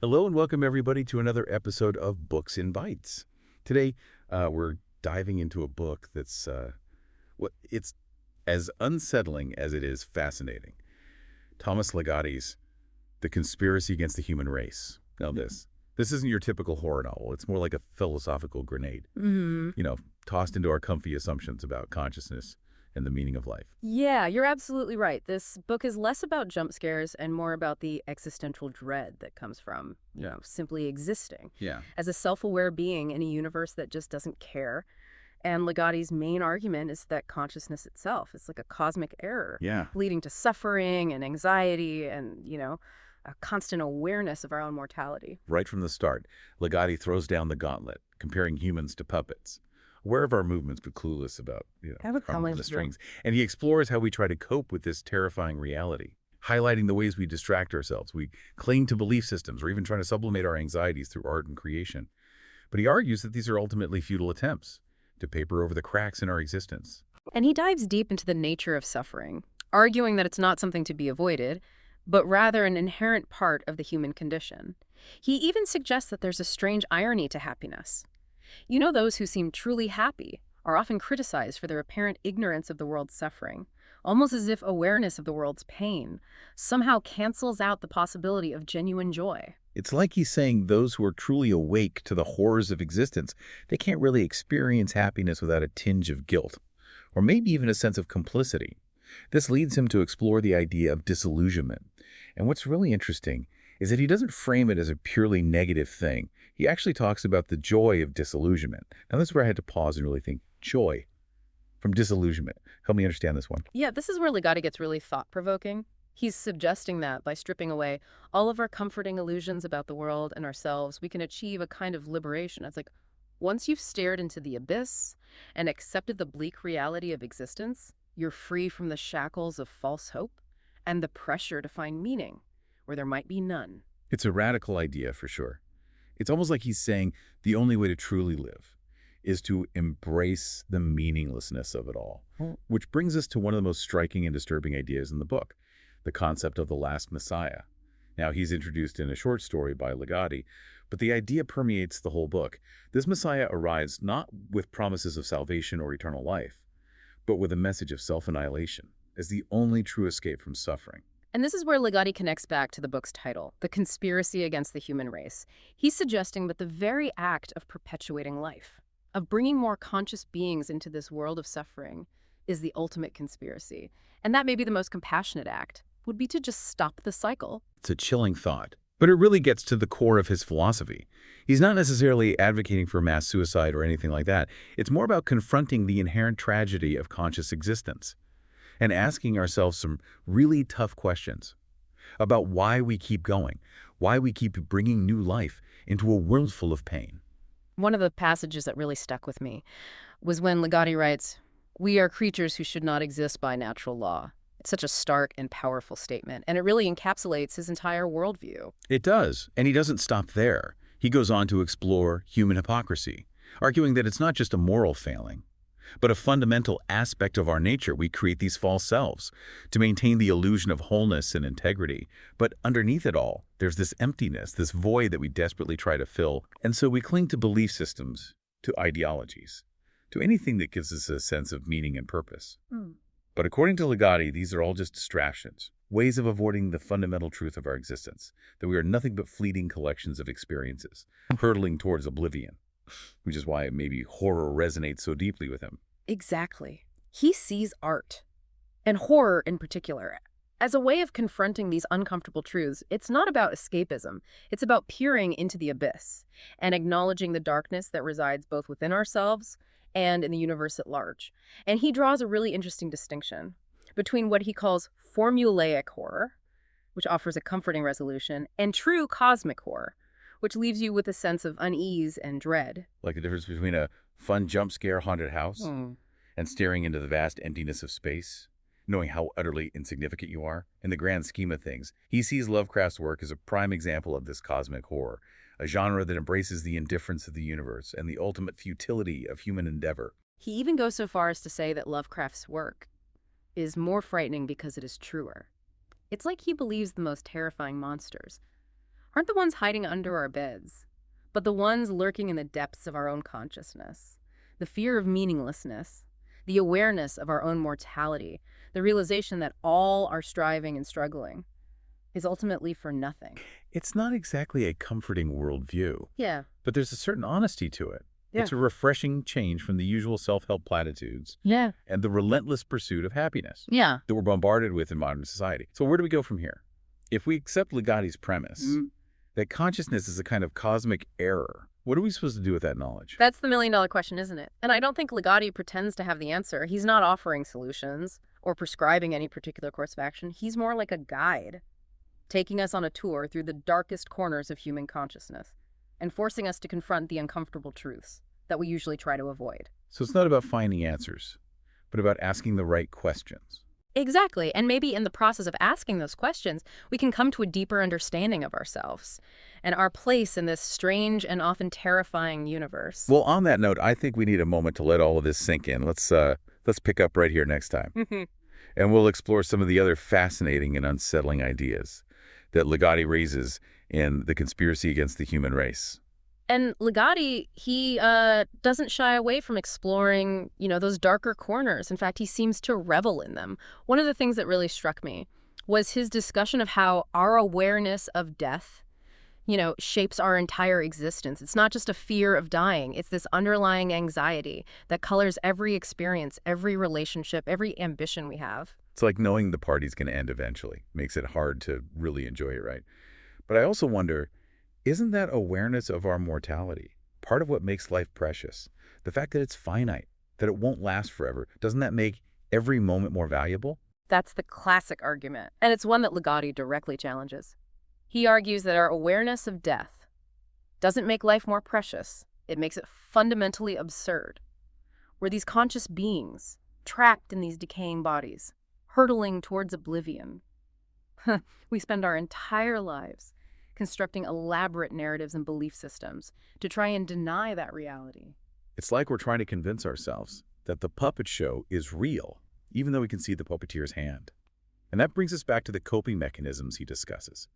Hello and welcome everybody to another episode of Books in Bytes. Today, we're diving into a book that's it's as unsettling as it is fascinating. Thomas Ligotti's The Conspiracy Against the Human Race. Now this isn't your typical horror novel. It's more like a philosophical grenade. Hmm. Tossed into our comfy assumptions about consciousness and the meaning of life. Yeah, you're absolutely right. This book is less about jump scares and more about the existential dread that comes from, simply existing Yeah. as a self-aware being in a universe that just doesn't care. And Ligotti's main argument is that consciousness itself is like a cosmic error, Yeah. leading to suffering and anxiety and, a constant awareness of our own mortality. Right from the start, Ligotti throws down the gauntlet, comparing humans to puppets, aware of our movements but clueless about, I would from come the strings. And he explores how we try to cope with this terrifying reality, highlighting the ways we distract ourselves. We cling to belief systems or even trying to sublimate our anxieties through art and creation. But he argues that these are ultimately futile attempts to paper over the cracks in our existence. And he dives deep into the nature of suffering, arguing that it's not something to be avoided, but rather an inherent part of the human condition. He even suggests that there's a strange irony to happiness. Those who seem truly happy are often criticized for their apparent ignorance of the world's suffering, almost as if awareness of the world's pain somehow cancels out the possibility of genuine joy. It's like he's saying those who are truly awake to the horrors of existence, they can't really experience happiness without a tinge of guilt, or maybe even a sense of complicity. This leads him to explore the idea of disillusionment. And what's really interesting is that he doesn't frame it as a purely negative thing. He actually talks about the joy of disillusionment. Now, this is where I had to pause and really think, joy from disillusionment. Help me understand this one. Yeah, this is where Ligotti gets really thought-provoking. He's suggesting that by stripping away all of our comforting illusions about the world and ourselves, we can achieve a kind of liberation. It's like, once you've stared into the abyss and accepted the bleak reality of existence, you're free from the shackles of false hope and the pressure to find meaning where there might be none. It's a radical idea for sure. It's almost like he's saying the only way to truly live is to embrace the meaninglessness of it all. Which brings us to one of the most striking and disturbing ideas in the book, the concept of the last Messiah. Now, he's introduced in a short story by Ligotti, but the idea permeates the whole book. This Messiah arrives not with promises of salvation or eternal life, but with a message of self-annihilation as the only true escape from suffering. And this is where Ligotti connects back to the book's title, The Conspiracy Against the Human Race. He's suggesting that the very act of perpetuating life, of bringing more conscious beings into this world of suffering, is the ultimate conspiracy. And that may be the most compassionate act, would be to just stop the cycle. It's a chilling thought, but it really gets to the core of his philosophy. He's not necessarily advocating for mass suicide or anything like that. It's more about confronting the inherent tragedy of conscious existence and asking ourselves some really tough questions about why we keep going, why we keep bringing new life into a world full of pain. One of the passages that really stuck with me was when Ligotti writes, "We are creatures who should not exist by natural law." It's such a stark and powerful statement, and it really encapsulates his entire worldview. It does, and he doesn't stop there. He goes on to explore human hypocrisy, arguing that it's not just a moral failing, but a fundamental aspect of our nature. We create these false selves to maintain the illusion of wholeness and integrity. But underneath it all, there's this emptiness, this void that we desperately try to fill. And so we cling to belief systems, to ideologies, to anything that gives us a sense of meaning and purpose. But according to Ligotti, these are all just distractions, ways of avoiding the fundamental truth of our existence, that we are nothing but fleeting collections of experiences, hurtling towards oblivion, which is why maybe horror resonates so deeply with him. Exactly. He sees art, and horror in particular, as a way of confronting these uncomfortable truths. It's not about escapism. It's about peering into the abyss and acknowledging the darkness that resides both within ourselves and in the universe at large. And he draws a really interesting distinction between what he calls formulaic horror, which offers a comforting resolution, and true cosmic horror, which leaves you with a sense of unease and dread. Like the difference between a fun jump scare haunted house and staring into the vast emptiness of space, knowing how utterly insignificant you are. In the grand scheme of things, he sees Lovecraft's work as a prime example of this cosmic horror, a genre that embraces the indifference of the universe and the ultimate futility of human endeavor. He even goes so far as to say that Lovecraft's work is more frightening because it is truer. It's like he believes the most terrifying monsters aren't the ones hiding under our beds, but the ones lurking in the depths of our own consciousness. The fear of meaninglessness, the awareness of our own mortality, the realization that all our striving and struggling is ultimately for nothing. It's not exactly a comforting worldview, Yeah. but there's a certain honesty to it. Yeah. It's a refreshing change from the usual self-help platitudes Yeah. and the relentless pursuit of happiness Yeah. that we're bombarded with in modern society. So where do we go from here? If we accept Ligotti's premise that consciousness is a kind of cosmic error, what are we supposed to do with that knowledge? That's the million-dollar question, isn't it? And I don't think Ligotti pretends to have the answer. He's not offering solutions or prescribing any particular course of action. He's more like a guide, taking us on a tour through the darkest corners of human consciousness and forcing us to confront the uncomfortable truths that we usually try to avoid. So it's not about finding answers, but about asking the right questions. Exactly. And maybe in the process of asking those questions, we can come to a deeper understanding of ourselves and our place in this strange and often terrifying universe. Well, on that note, I think we need a moment to let all of this sink in. Let's pick up right here next time. And we'll explore some of the other fascinating and unsettling ideas that Ligotti raises in The Conspiracy Against the Human Race. And Ligotti, he doesn't shy away from exploring, those darker corners. In fact, he seems to revel in them. One of the things that really struck me was his discussion of how our awareness of death, shapes our entire existence. It's not just a fear of dying. It's this underlying anxiety that colors every experience, every relationship, every ambition we have. It's like knowing the party's going to end eventually. Makes it hard to really enjoy it, right? But I also wonder, isn't that awareness of our mortality part of what makes life precious? The fact that it's finite, that it won't last forever, doesn't that make every moment more valuable? That's the classic argument, and it's one that Ligotti directly challenges. He argues that our awareness of death doesn't make life more precious. It makes it fundamentally absurd. We're these conscious beings, trapped in these decaying bodies, hurtling towards oblivion. We spend our entire lives constructing elaborate narratives and belief systems to try and deny that reality. It's like we're trying to convince ourselves that the puppet show is real, even though we can see the puppeteer's hand. And that brings us back to the coping mechanisms he discusses.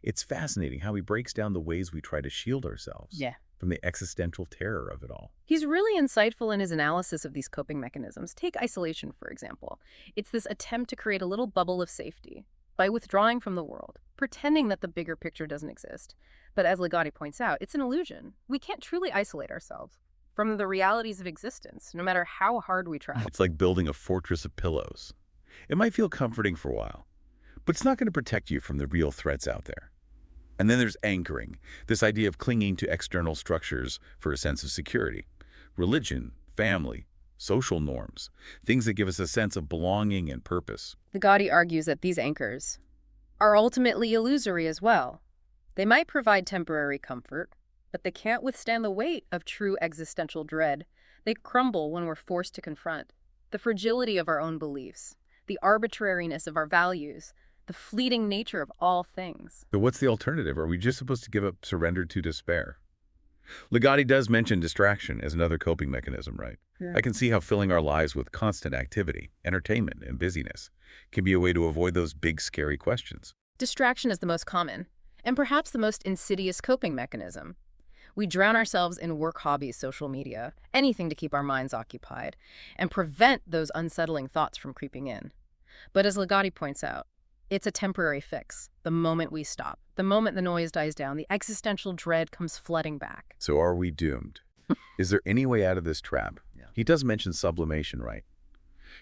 It's fascinating how he breaks down the ways we try to shield ourselves from the existential terror of it all. He's really insightful in his analysis of these coping mechanisms. Take isolation, for example. It's this attempt to create a little bubble of safety by withdrawing from the world, pretending that the bigger picture doesn't exist. But as Ligotti points out, it's an illusion. We can't truly isolate ourselves from the realities of existence, no matter how hard we try. It's like building a fortress of pillows. It might feel comforting for a while, but it's not going to protect you from the real threats out there. And then there's anchoring, this idea of clinging to external structures for a sense of security. Religion, family, social norms, things that give us a sense of belonging and purpose. Ligotti argues that these anchors are ultimately illusory as well. They might provide temporary comfort, but they can't withstand the weight of true existential dread. They crumble when we're forced to confront the fragility of our own beliefs, the arbitrariness of our values, the fleeting nature of all things. But what's the alternative? Are we just supposed to give up, surrender to despair? Ligotti does mention distraction as another coping mechanism, right? Yeah. I can see how filling our lives with constant activity, entertainment, and busyness can be a way to avoid those big, scary questions. Distraction is the most common, and perhaps the most insidious coping mechanism. We drown ourselves in work hobbies, social media, anything to keep our minds occupied, and prevent those unsettling thoughts from creeping in. But as Ligotti points out, it's a temporary fix. The moment we stop, the moment the noise dies down, the existential dread comes flooding back. So are we doomed? Is there any way out of this trap? Yeah. He does mention sublimation, right?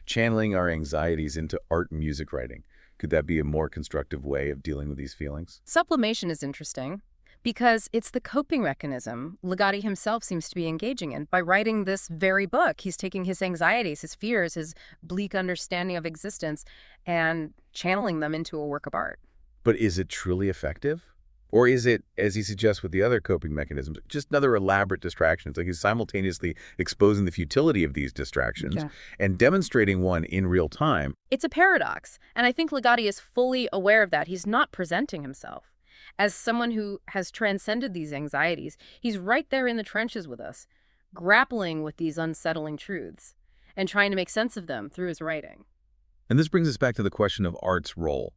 Channeling our anxieties into art and music writing. Could that be a more constructive way of dealing with these feelings? Sublimation is interesting because it's the coping mechanism Ligotti himself seems to be engaging in. By writing this very book, he's taking his anxieties, his fears, his bleak understanding of existence, and channeling them into a work of art. But is it truly effective? Or is it, as he suggests with the other coping mechanisms, just another elaborate distraction? It's like he's simultaneously exposing the futility of these distractions and demonstrating one in real time. It's a paradox, and I think Ligotti is fully aware of that. He's not presenting himself as someone who has transcended these anxieties. He's right there in the trenches with us, grappling with these unsettling truths and trying to make sense of them through his writing. And this brings us back to the question of art's role.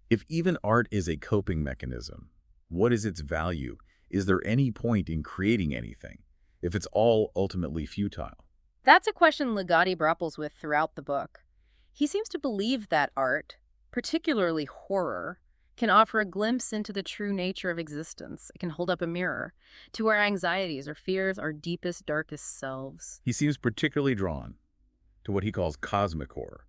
If even art is a coping mechanism, What is its value? Is there any point in creating anything if it's all ultimately futile? That's a question Ligotti grapples with throughout the book. He seems to believe that art, particularly horror, can offer a glimpse into the true nature of existence. It can hold up a mirror to our anxieties or fears, our deepest, darkest selves. He seems particularly drawn to what he calls cosmic horror,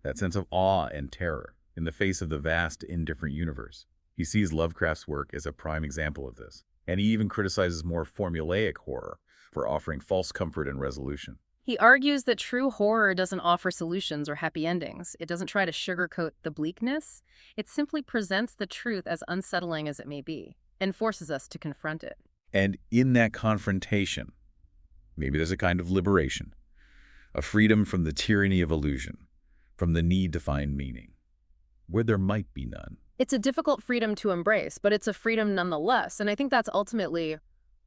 that sense of awe and terror in the face of the vast, indifferent universe. He sees Lovecraft's work as a prime example of this, and he even criticizes more formulaic horror for offering false comfort and resolution. He argues that true horror doesn't offer solutions or happy endings. It doesn't try to sugarcoat the bleakness. It simply presents the truth as unsettling as it may be and forces us to confront it. And in that confrontation, maybe there's a kind of liberation, a freedom from the tyranny of illusion, from the need to find meaning, where there might be none. It's a difficult freedom to embrace, but it's a freedom nonetheless. And I think that's ultimately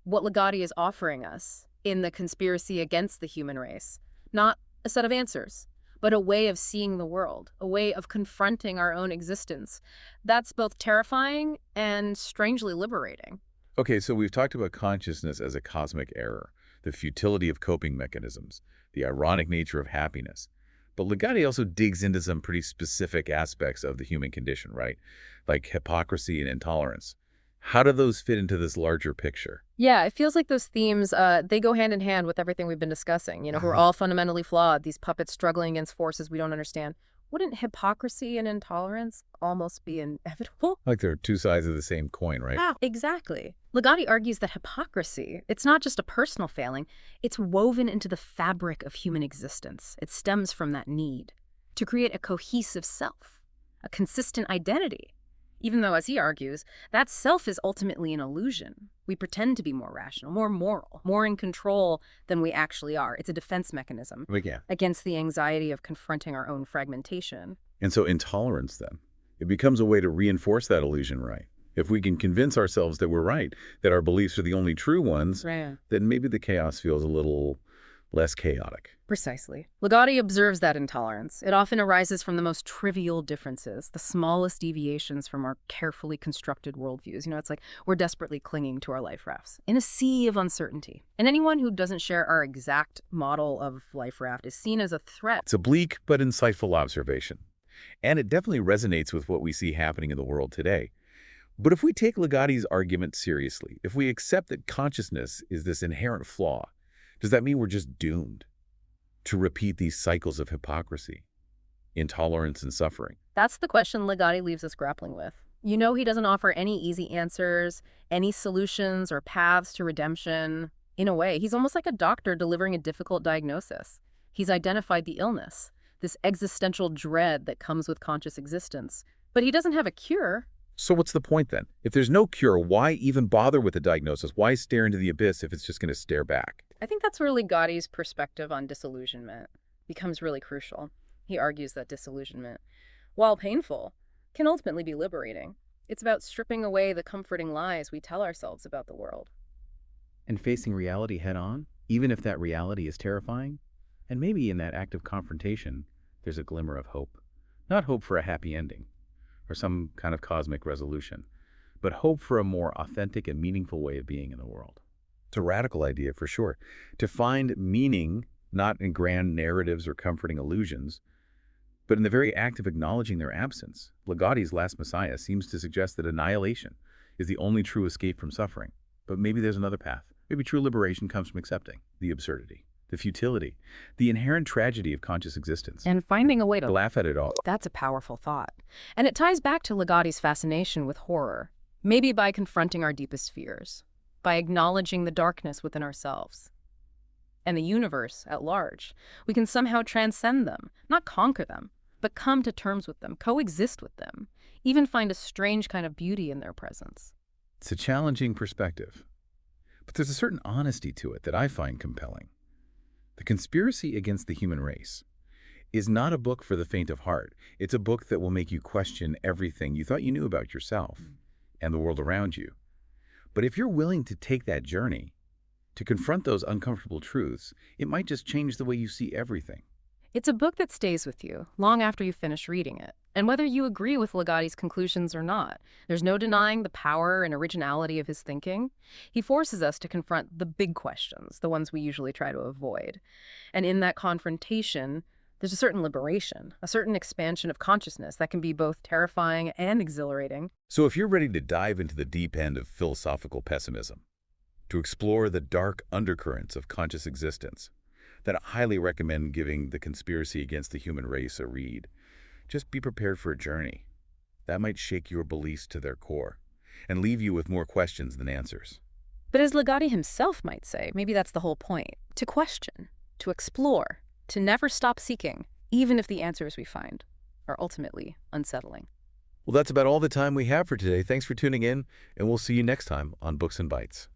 what Ligotti is offering us in The Conspiracy Against the Human Race. Not a set of answers, but a way of seeing the world, a way of confronting our own existence. That's both terrifying and strangely liberating. Okay, so we've talked about consciousness as a cosmic error, the futility of coping mechanisms, the ironic nature of happiness. But Ligotti also digs into some pretty specific aspects of the human condition, right? Like hypocrisy and intolerance. How do those fit into this larger picture? Yeah, it feels like those themes, they go hand in hand with everything we've been discussing. We're all fundamentally flawed, these puppets struggling against forces we don't understand. Wouldn't hypocrisy and intolerance almost be inevitable? Like they're two sides of the same coin, right? Ah, exactly. Ligotti argues that hypocrisy, it's not just a personal failing, it's woven into the fabric of human existence. It stems from that need to create a cohesive self, a consistent identity. Even though, as he argues, that self is ultimately an illusion. We pretend to be more rational, more moral, more in control than we actually are. It's a defense mechanism against the anxiety of confronting our own fragmentation. And so intolerance, then, it becomes a way to reinforce that illusion, right? If we can convince ourselves that we're right, that our beliefs are the only true ones, then maybe the chaos feels a little less chaotic. Precisely. Ligotti observes that intolerance. It often arises from the most trivial differences, the smallest deviations from our carefully constructed worldviews. It's like we're desperately clinging to our life rafts in a sea of uncertainty. And anyone who doesn't share our exact model of life raft is seen as a threat. It's a bleak but insightful observation. And it definitely resonates with what we see happening in the world today. But if we take Ligotti's argument seriously, if we accept that consciousness is this inherent flaw, does that mean we're just doomed to repeat these cycles of hypocrisy, intolerance, and suffering? That's the question Ligotti leaves us grappling with. He doesn't offer any easy answers, any solutions or paths to redemption. In a way, he's almost like a doctor delivering a difficult diagnosis. He's identified the illness, this existential dread that comes with conscious existence. But he doesn't have a cure. So what's the point then? If there's no cure, why even bother with the diagnosis? Why stare into the abyss if it's just going to stare back? I think that's where Ligotti's perspective on disillusionment becomes really crucial. He argues that disillusionment, while painful, can ultimately be liberating. It's about stripping away the comforting lies we tell ourselves about the world. And facing reality head on, even if that reality is terrifying. And maybe in that act of confrontation, there's a glimmer of hope. Not hope for a happy ending or some kind of cosmic resolution, but hope for a more authentic and meaningful way of being in the world. It's a radical idea for sure. To find meaning, not in grand narratives or comforting illusions, but in the very act of acknowledging their absence. Ligotti's Last Messiah seems to suggest that annihilation is the only true escape from suffering. But maybe there's another path. Maybe true liberation comes from accepting the absurdity, the futility, the inherent tragedy of conscious existence. And finding a way to laugh at it all. That's a powerful thought. And it ties back to Ligotti's fascination with horror. Maybe by confronting our deepest fears, by acknowledging the darkness within ourselves and the universe at large, we can somehow transcend them, not conquer them, but come to terms with them, coexist with them, even find a strange kind of beauty in their presence. It's a challenging perspective, but there's a certain honesty to it that I find compelling. The Conspiracy Against the Human Race is not a book for the faint of heart. It's a book that will make you question everything you thought you knew about yourself and the world around you. But if you're willing to take that journey, to confront those uncomfortable truths, it might just change the way you see everything. It's a book that stays with you long after you finish reading it. And whether you agree with Ligotti's conclusions or not, there's no denying the power and originality of his thinking. He forces us to confront the big questions, the ones we usually try to avoid. And in that confrontation, there's a certain liberation, a certain expansion of consciousness that can be both terrifying and exhilarating. So if you're ready to dive into the deep end of philosophical pessimism, to explore the dark undercurrents of conscious existence, then I highly recommend giving The Conspiracy Against the Human Race a read. Just be prepared for a journey that might shake your beliefs to their core and leave you with more questions than answers. But as Ligotti himself might say, maybe that's the whole point, to question, to explore, to never stop seeking, even if the answers we find are ultimately unsettling. Well, that's about all the time we have for today. Thanks for tuning in, and we'll see you next time on Books and Bytes.